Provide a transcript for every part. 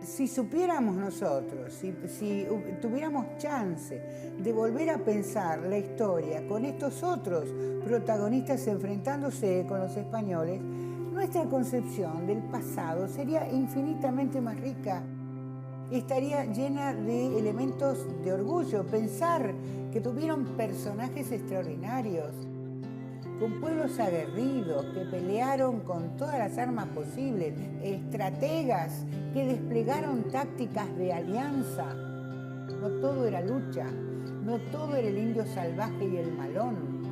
Si supiéramos nosotros, si tuviéramos chance de volver a pensar la historia con estos otros protagonistas enfrentándose con los españoles, nuestra concepción del pasado sería infinitamente más rica. Estaría llena de elementos de orgullo. Pensar que tuvieron personajes extraordinarios, con pueblos aguerridos que pelearon con todas las armas posibles, estrategas que desplegaron tácticas de alianza. No todo era lucha, no todo era el indio salvaje y el malón.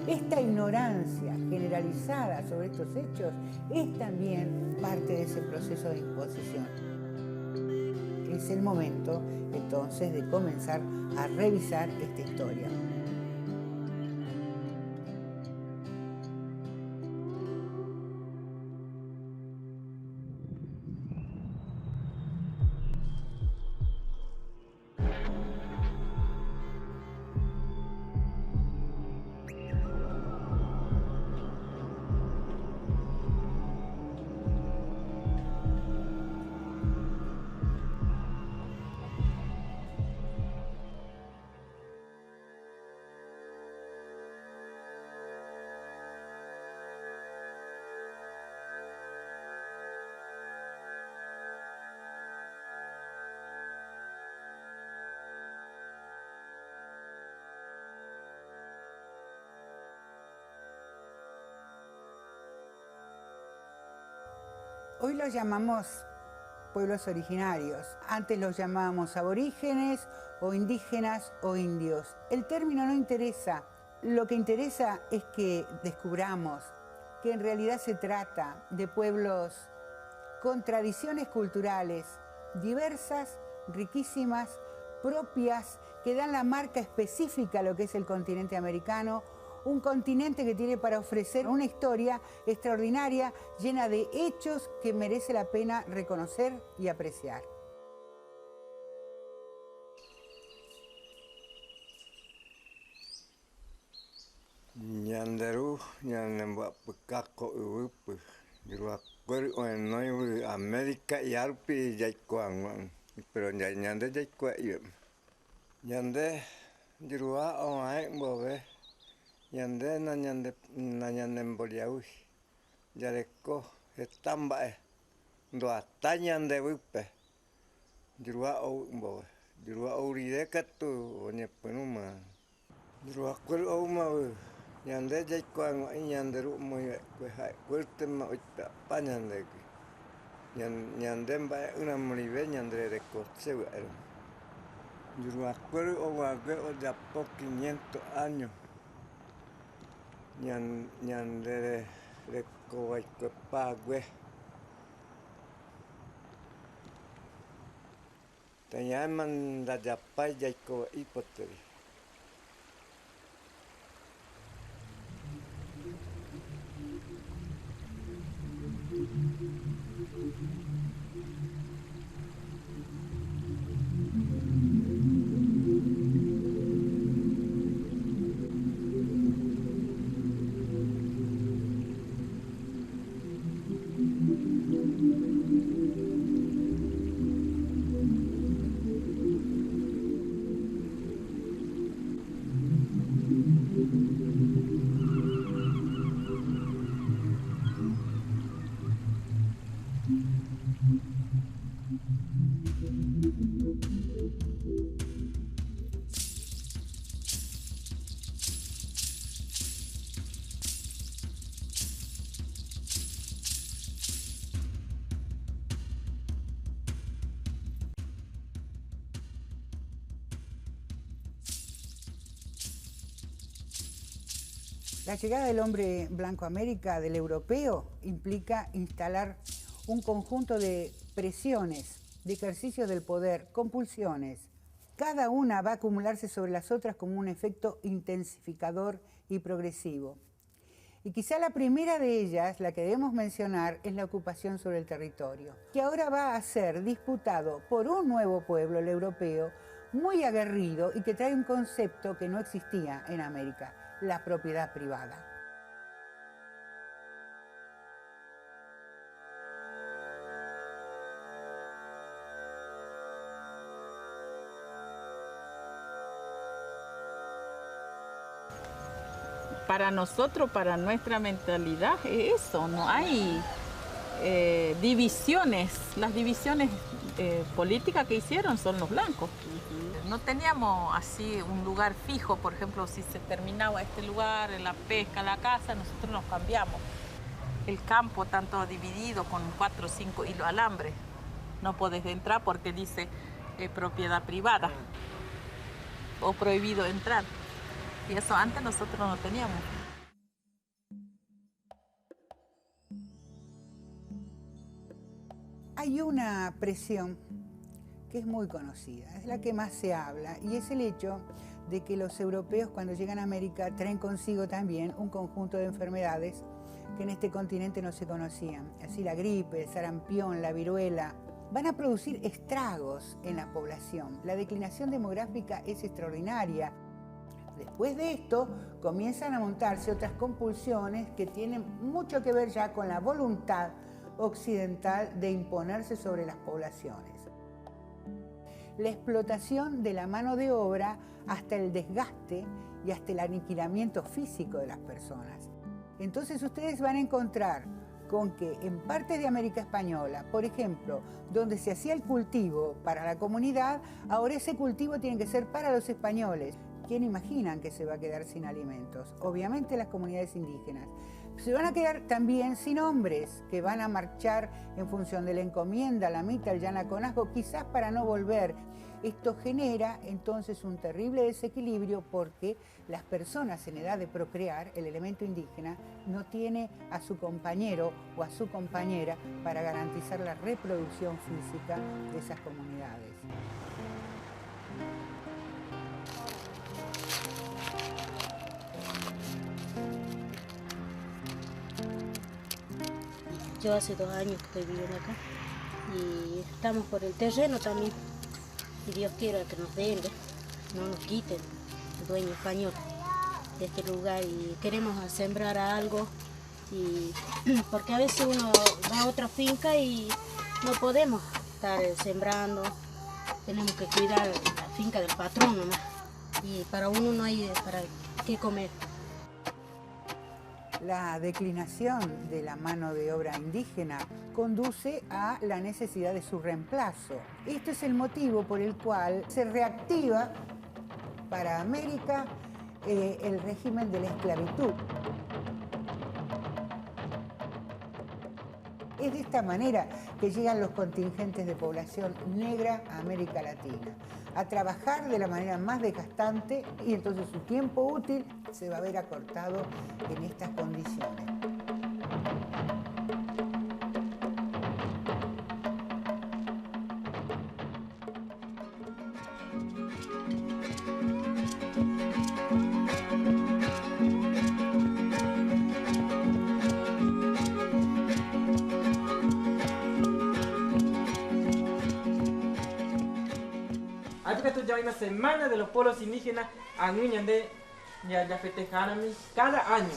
Esta ignorancia generalizada sobre estos hechos es también parte de ese proceso de imposición. Es el momento entonces de comenzar a revisar esta historia. Hoy los llamamos pueblos originarios. Antes los llamábamos aborígenes o indígenas o indios. El término no interesa. Lo que interesa es que descubramos que en realidad se trata de pueblos con tradiciones culturales diversas, riquísimas, propias, que dan la marca específica a lo que es el continente americano. Un continente que tiene para ofrecer una historia extraordinaria, llena de hechos que merece la pena reconocer y apreciar. Ñanderu ñanemba pekako upe dirua kuer onoi América y arpi yaikuan pero ñande yaikua yem ñande dirua onai bobe ñande na ñande mboliau yareko estambae ndo atañande upe dirua o bobe dirua urideka tu oñepenuma dirua kuer oma ñande yaikuan ñanderu muy fuerte pañande ñande mbae una moribe ñande de coche yo acuerdo o de a poco 500 años ñande de coipague te llaman la yapay yaiko hipótesis. La llegada del hombre blanco a América, del europeo, implica instalar un conjunto de presiones, de ejercicios del poder, compulsiones. Cada una va a acumularse sobre las otras como un efecto intensificador y progresivo. Y quizá la primera de ellas, la que debemos mencionar, es la ocupación sobre el territorio, que ahora va a ser disputado por un nuevo pueblo, el europeo, muy aguerrido y que trae un concepto que no existía en América: la propiedad privada. para nosotros, para nuestra mentalidad, es eso, no hay divisiones. Las divisiones políticas que hicieron son los blancos. No teníamos así un lugar fijo, por ejemplo, si se terminaba este lugar, la pesca, la caza, nosotros nos cambiamos. El campo tanto dividido con 4 o 5 hilos alambre. No podés entrar porque dice propiedad privada o prohibido entrar. Y eso antes nosotros no teníamos. Hay una presión que es muy conocida, es la que más se habla, y es el hecho de que los europeos cuando llegan a América traen consigo también un conjunto de enfermedades que en este continente no se conocían. Así la gripe, el sarampión, la viruela, van a producir estragos en la población. La declinación demográfica es extraordinaria. Después de esto, comienzan a montarse otras compulsiones que tienen mucho que ver ya con la voluntad occidental de imponerse sobre las poblaciones. La explotación de la mano de obra hasta el desgaste y hasta el aniquilamiento físico de las personas. Entonces ustedes van a encontrar con que en partes de América Española, por ejemplo, donde se hacía el cultivo para la comunidad, ahora ese cultivo tiene que ser para los españoles. ¿Quién imaginan que se va a quedar sin alimentos? Obviamente las comunidades indígenas. Se van a quedar también sin hombres que van a marchar en función de la encomienda, la mita, el yanaconazgo, quizás para no volver. Esto genera entonces un terrible desequilibrio porque las personas en edad de procrear, el elemento indígena, no tiene a su compañero o a su compañera para garantizar la reproducción física de esas comunidades. Yo hace 2 años que estoy viviendo acá y estamos por el terreno también. Y Dios quiera que nos den, no nos quiten el dueño español de este lugar y queremos sembrar algo y porque a veces uno va a otra finca y no podemos estar sembrando, tenemos que cuidar la finca del patrón nomás y para uno no hay para qué comer. La declinación de la mano de obra indígena conduce a la necesidad de su reemplazo. Este es el motivo por el cual se reactiva para América el régimen de la esclavitud. Es de esta manera que llegan los contingentes de población negra a América Latina, a trabajar de la manera más desgastante y entonces su tiempo útil se va a ver acortado en estas condiciones. Ya hay una semana de los pueblos indígenas a Ñandé ya festejaron cada año.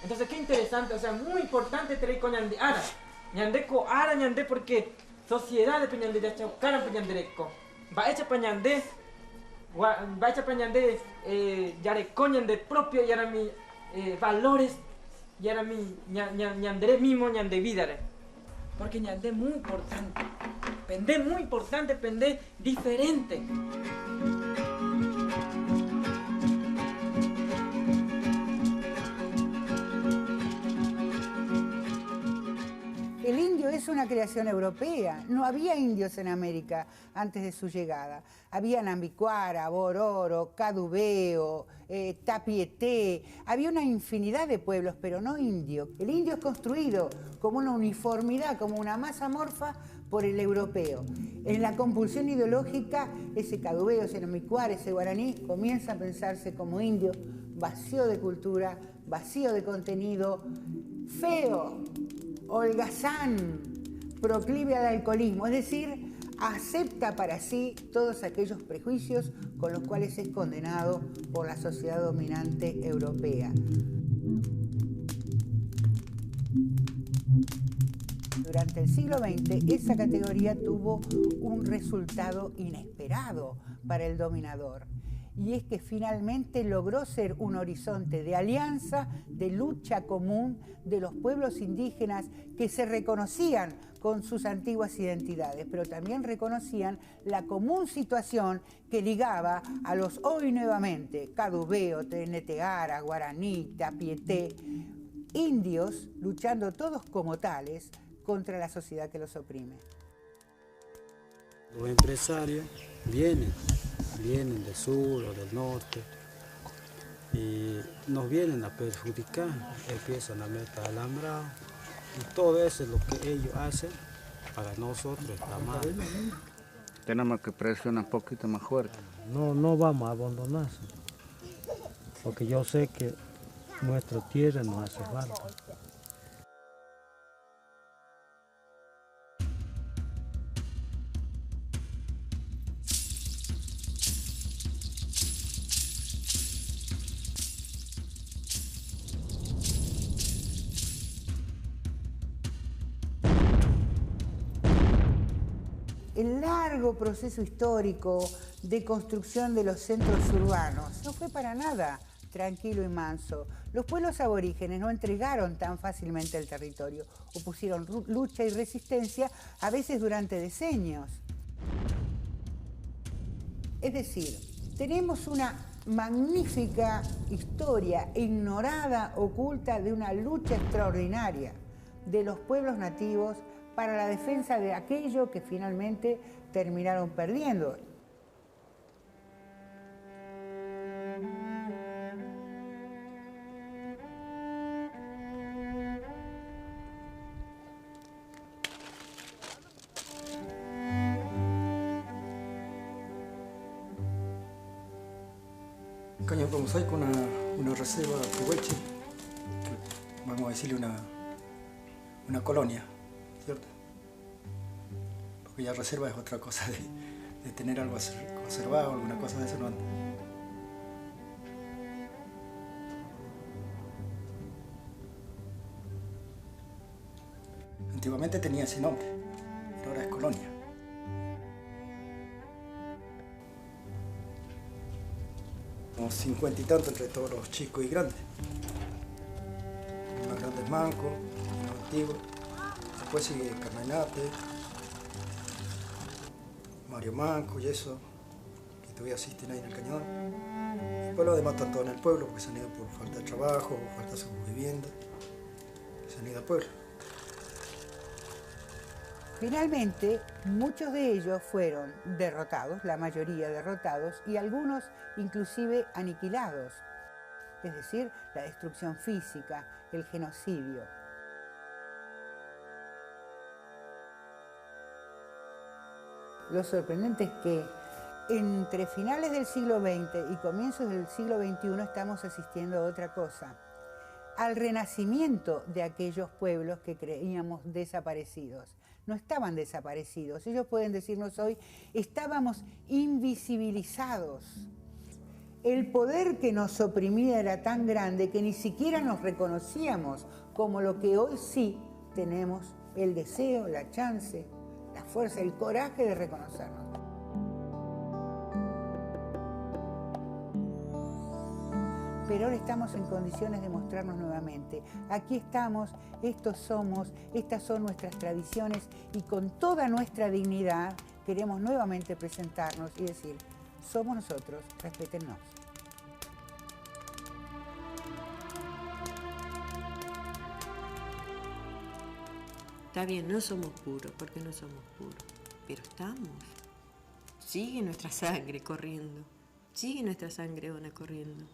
Entonces qué interesante, o sea, muy importante tener con Ñandé Ara. Ñandé ko Ara Ñandé porque sociedad de Ñandé ya chaucaran Ñandereco. Va hecha para Ñandé, va hecha para Ñandé, ya con Ñandé propio, y ahora mi valores, y ahora mi Ñandere mismo, Ñandé vidare. Porque Ñandé muy importante. Pendé muy importante, pendé diferente. El indio es una creación europea. No había indios en América antes de su llegada. Había Nambicuara, Bororo, Cadubeo, Tapieté. Había una infinidad de pueblos, pero no indio. El indio es construido como una uniformidad, como una masa amorfa por el europeo. En la compulsión ideológica, ese cadubeo, ese namicuar, ese guaraní, comienza a pensarse como indio, vacío de cultura, vacío de contenido, feo, holgazán, proclive al alcoholismo, es decir, acepta para sí todos aquellos prejuicios con los cuales es condenado por la sociedad dominante europea. Durante el siglo XX, esa categoría tuvo un resultado inesperado para el dominador. y es que finalmente logró ser un horizonte de alianza, de lucha común de los pueblos indígenas que se reconocían con sus antiguas identidades, pero también reconocían la común situación que ligaba a los hoy nuevamente Cadubeo, Teneteara, Guaraní, Tapieté, indios luchando todos como tales contra la sociedad que los oprime. Los empresarios vienen del sur o del norte y nos vienen a perjudicar, empiezan a meter alambrado y todo eso es lo que ellos hacen para nosotros está mal. Tenemos que presionar un poquito más fuerte. No vamos a abandonar, porque yo sé que nuestra tierra nos hace falta. El largo proceso histórico de construcción de los centros urbanos no fue para nada tranquilo y manso. Los pueblos aborígenes no entregaron tan fácilmente el territorio, opusieron lucha y resistencia a veces durante decenios. Es decir, tenemos una magnífica historia ignorada, oculta, de una lucha extraordinaria de los pueblos nativos para la defensa de aquello que finalmente terminaron perdiendo. Caño Mosaico, una reserva de Pehueche, que vamos a decirle una colonia, ¿cierto? Porque ya reserva es otra cosa de tener algo conservado, alguna cosa de eso no anda. Antiguamente tenía ese nombre, pero ahora es colonia. Unos 50 y tanto entre todos los chicos y grandes. Los más grandes Manco, los antiguos. Después sigue Carmenate, Mario Manco y eso, que todavía asisten ahí en el cañón. Después los demás están todos en el pueblo porque se han ido por falta de trabajo, por falta de su vivienda. Se han ido al pueblo. Finalmente, muchos de ellos fueron derrotados, la mayoría derrotados, y algunos inclusive aniquilados. Es decir, la destrucción física, el genocidio. Lo sorprendente es que entre finales del siglo XX y comienzos del siglo XXI estamos asistiendo a otra cosa, al renacimiento de aquellos pueblos que creíamos desaparecidos. No estaban desaparecidos, ellos pueden decirnos hoy, estábamos invisibilizados. El poder que nos oprimía era tan grande que ni siquiera nos reconocíamos como lo que hoy sí tenemos el deseo, la chance, la fuerza, el coraje de reconocernos. Pero ahora estamos en condiciones de mostrarnos nuevamente. Aquí estamos, estos somos, estas son nuestras tradiciones y con toda nuestra dignidad queremos nuevamente presentarnos y decir, somos nosotros, respétennos. Está bien, no somos puros, porque no somos puros, pero estamos. Sigue nuestra sangre corriendo, sigue nuestra sangre ona corriendo.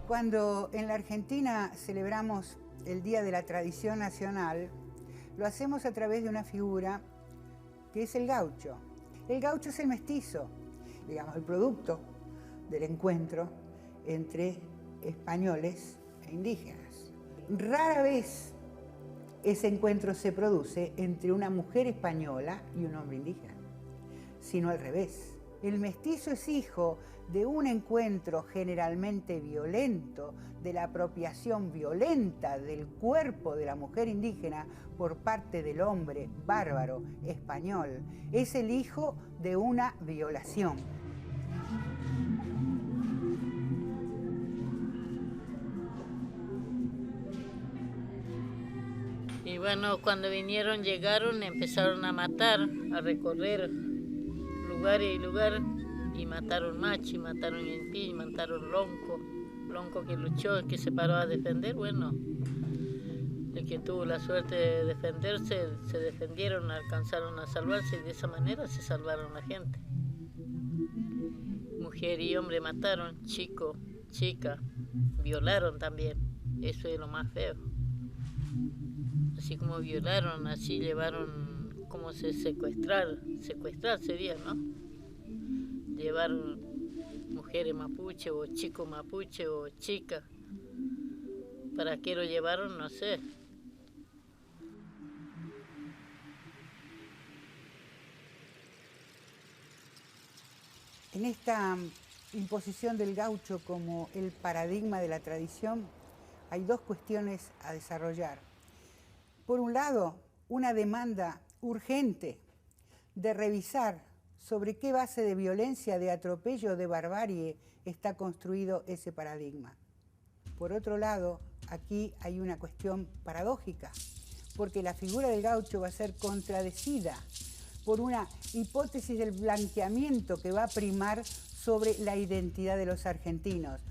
Cuando en la Argentina celebramos el Día de la Tradición Nacional, lo hacemos a través de una figura que es el gaucho. El gaucho es el mestizo, digamos, el producto del encuentro entre españoles e indígenas. Rara vez ese encuentro se produce entre una mujer española y un hombre indígena, sino al revés. El mestizo es hijo de un encuentro generalmente violento, de la apropiación violenta del cuerpo de la mujer indígena por parte del hombre bárbaro español. Es el hijo de una violación. Y bueno, cuando vinieron, llegaron, empezaron a matar, a recorrer lugar y lugar, y mataron machi, mataron inti, mataron lonco que luchó, que se paró a defender. Bueno, el que tuvo la suerte de defenderse, se defendieron, alcanzaron a salvarse, y de esa manera se salvaron la gente. Mujer y hombre mataron, chico, chica, violaron también, eso es lo más feo. Así como violaron, así llevaron, como secuestrar sería, ¿no? Llevaron mujeres mapuche o chicos mapuche o chicas. ¿Para qué lo llevaron? No sé. En esta imposición del gaucho como el paradigma de la tradición, hay dos cuestiones a desarrollar. Por un lado, una demanda urgente de revisar sobre qué base de violencia, de atropello, de barbarie está construido ese paradigma. Por otro lado, aquí hay una cuestión paradójica, porque la figura del gaucho va a ser contradecida por una hipótesis del blanqueamiento que va a primar sobre la identidad de los argentinos.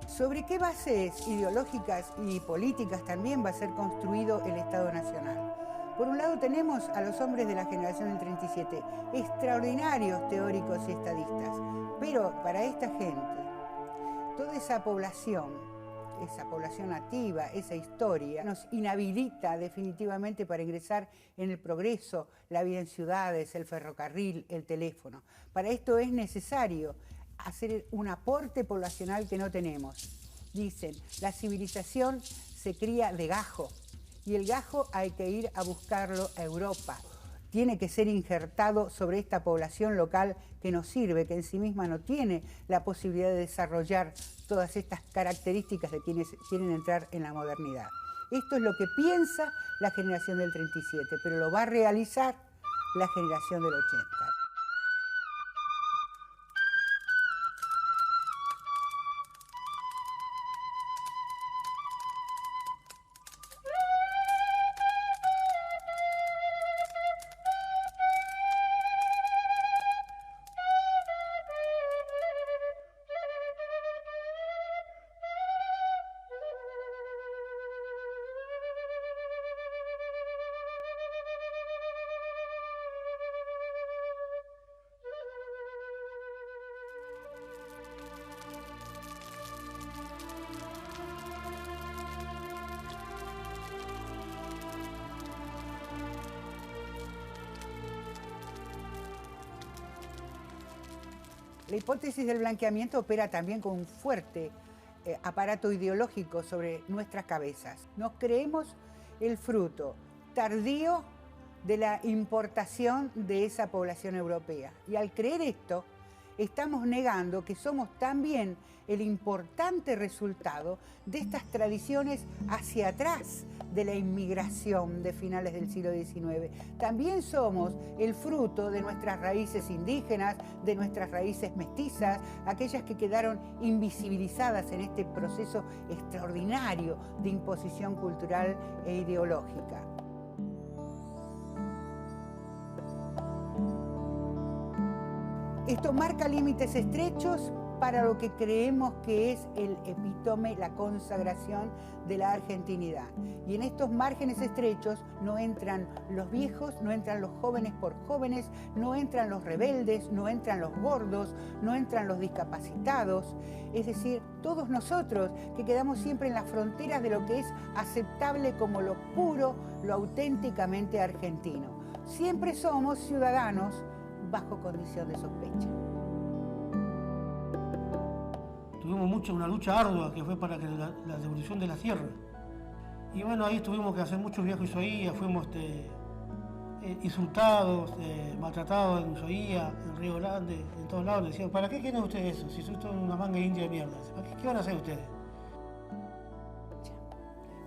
¿Sobre qué bases ideológicas y políticas también va a ser construido el Estado Nacional? Por un lado tenemos a los hombres de la generación del 37, extraordinarios teóricos y estadistas, pero para esta gente, toda esa población nativa, esa historia, nos inhabilita definitivamente para ingresar en el progreso, la vida en ciudades, el ferrocarril, el teléfono. Para esto es necesario hacer un aporte poblacional que no tenemos. Dicen, la civilización se cría de gajo, y el gajo hay que ir a buscarlo a Europa. Tiene que ser injertado sobre esta población local que nos sirve, que en sí misma no tiene la posibilidad de desarrollar todas estas características de quienes quieren entrar en la modernidad. Esto es lo que piensa la generación del 37, pero lo va a realizar la generación del 80. La hipótesis del blanqueamiento opera también con un fuerte aparato ideológico sobre nuestras cabezas. Nos creemos el fruto tardío de la importación de esa población europea. Y al creer esto, estamos negando que somos también el importante resultado de estas tradiciones hacia atrás de la inmigración de finales del siglo XIX. También somos el fruto de nuestras raíces indígenas, de nuestras raíces mestizas, aquellas que quedaron invisibilizadas en este proceso extraordinario de imposición cultural e ideológica. Esto marca límites estrechos para lo que creemos que es el epítome, la consagración de la argentinidad. Y en estos márgenes estrechos no entran los viejos, no entran los jóvenes por jóvenes, no entran los rebeldes, no entran los gordos, no entran los discapacitados. Es decir, todos nosotros que quedamos siempre en las fronteras de lo que es aceptable como lo puro, lo auténticamente argentino. Siempre somos ciudadanos bajo condición de sospecha. Tuvimos una lucha ardua que fue para que la devolución de la tierra. Y bueno, ahí tuvimos que hacer muchos viajes ahí, fuimos insultados, maltratados en Ushuaia, en Río Grande, en todos lados. Le decían, ¿para qué quieren ustedes eso? Si son una manga india de mierda. ¿Qué van a hacer ustedes?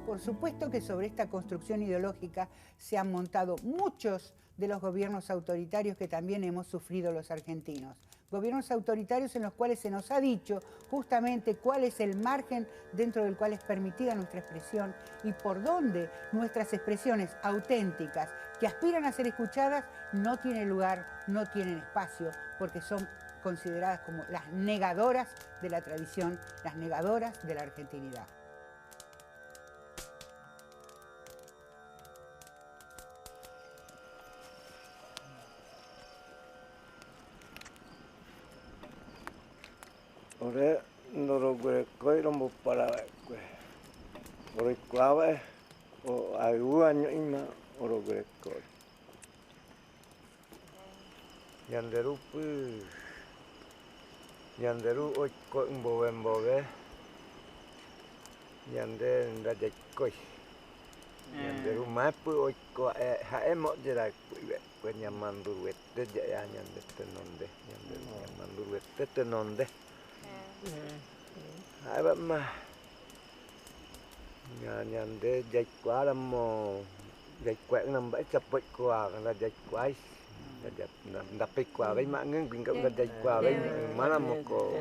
Por supuesto que sobre esta construcción ideológica se han montado muchos de los gobiernos autoritarios que también hemos sufrido los argentinos. Gobiernos autoritarios en los cuales se nos ha dicho justamente cuál es el margen dentro del cual es permitida nuestra expresión y por dónde nuestras expresiones auténticas que aspiran a ser escuchadas no tienen lugar, no tienen espacio, porque son consideradas como las negadoras de la tradición, las negadoras de la argentinidad. Ore noro gue koi rombo para gue. Ore clave o ayu año ima oro gue koi. Yanderu pu. Yanderu oi koi mbobe. Yande ndaje koi. Yanderu mapu oi ko ha mo jera gue nyamandur wette ya yande tenonde. Yanderu nyamandur wette tenonde. Hai bạn mà nhà để dạy quá là mò dạy quẹt nằm bãi chập bậy quả là dạy quái đập bậy quả với mạng ngưng bình cộng là dạy quả với má là một cổ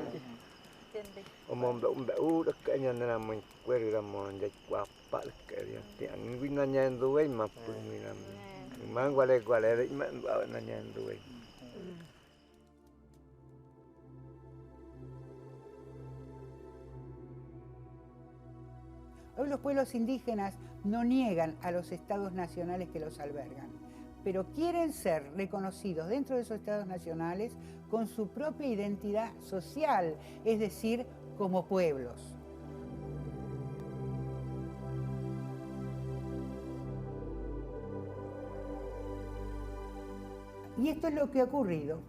mồm đậu đậu đất cái nhà là mình quay được là mò dạy quả bạn cái tiếng vinh là nhà rồi mà mình làm mang qua đây đấy mà bảo là nhà rồi. Hoy los pueblos indígenas no niegan a los estados nacionales que los albergan, pero quieren ser reconocidos dentro de esos estados nacionales con su propia identidad social, es decir, como pueblos. Y esto es lo que ha ocurrido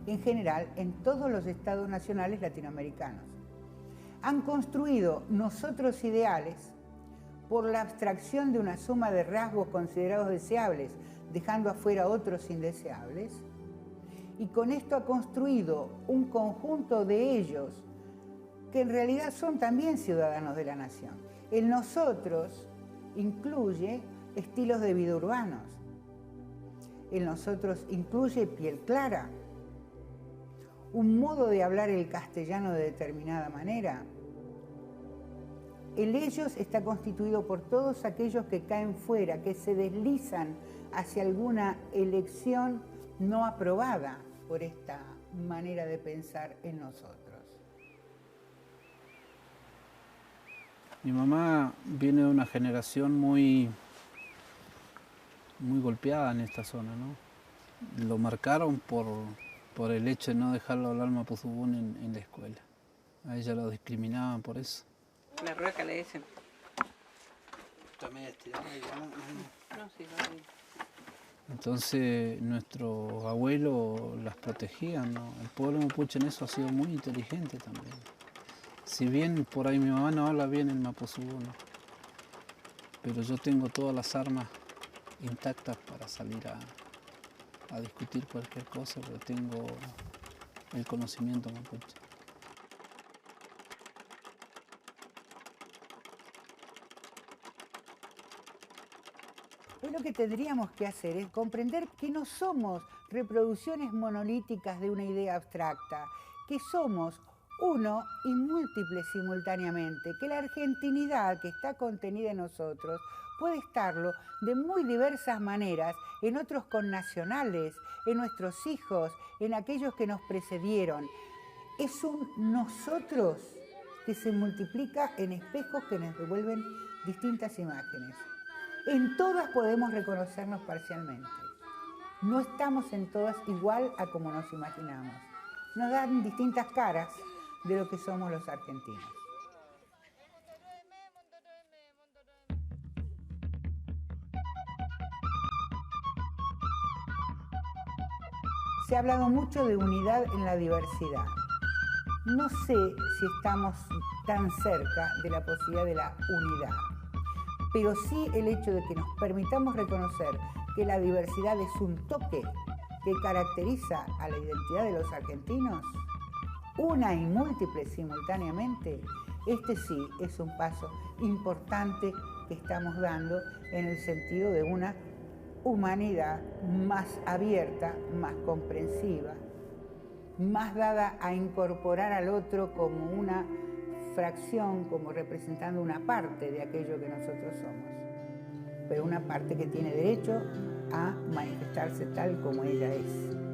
en general en todos los estados nacionales latinoamericanos. Han construido nosotros ideales por la abstracción de una suma de rasgos considerados deseables, dejando afuera otros indeseables, y con esto ha construido un conjunto de ellos que en realidad son también ciudadanos de la nación. El nosotros incluye estilos de vida urbanos, el nosotros incluye piel clara, un modo de hablar el castellano de determinada manera. El ellos está constituido por todos aquellos que caen fuera, que se deslizan hacia alguna elección no aprobada por esta manera de pensar en nosotros. Mi mamá viene de una generación muy golpeada en esta zona, ¿no? Lo marcaron por el hecho de no dejarlo hablar mapuzungún en la escuela. A ella lo discriminaban por eso. La rueca le dicen. Entonces nuestros abuelos las protegían, ¿no? El pueblo mapuche en eso ha sido muy inteligente también. Si bien por ahí mi mamá no habla bien el mapuzungún, ¿no? Pero yo tengo todas las armas intactas para salir a discutir cualquier cosa, porque tengo el conocimiento mapuche. Hoy lo que tendríamos que hacer es comprender que no somos reproducciones monolíticas de una idea abstracta, que somos uno y múltiples simultáneamente, que la argentinidad que está contenida en nosotros puede estarlo de muy diversas maneras en otros connacionales, en nuestros hijos, en aquellos que nos precedieron. Es un nosotros que se multiplica en espejos que nos devuelven distintas imágenes. En todas podemos reconocernos parcialmente. No estamos en todas igual a como nos imaginamos. Nos dan distintas caras de lo que somos los argentinos. Se ha hablado mucho de unidad en la diversidad. No sé si estamos tan cerca de la posibilidad de la unidad, pero sí el hecho de que nos permitamos reconocer que la diversidad es un toque que caracteriza a la identidad de los argentinos, una y múltiple simultáneamente, este sí es un paso importante que estamos dando en el sentido de una humanidad más abierta, más comprensiva, más dada a incorporar al otro como una fracción, como representando una parte de aquello que nosotros somos, pero una parte que tiene derecho a manifestarse tal como ella es.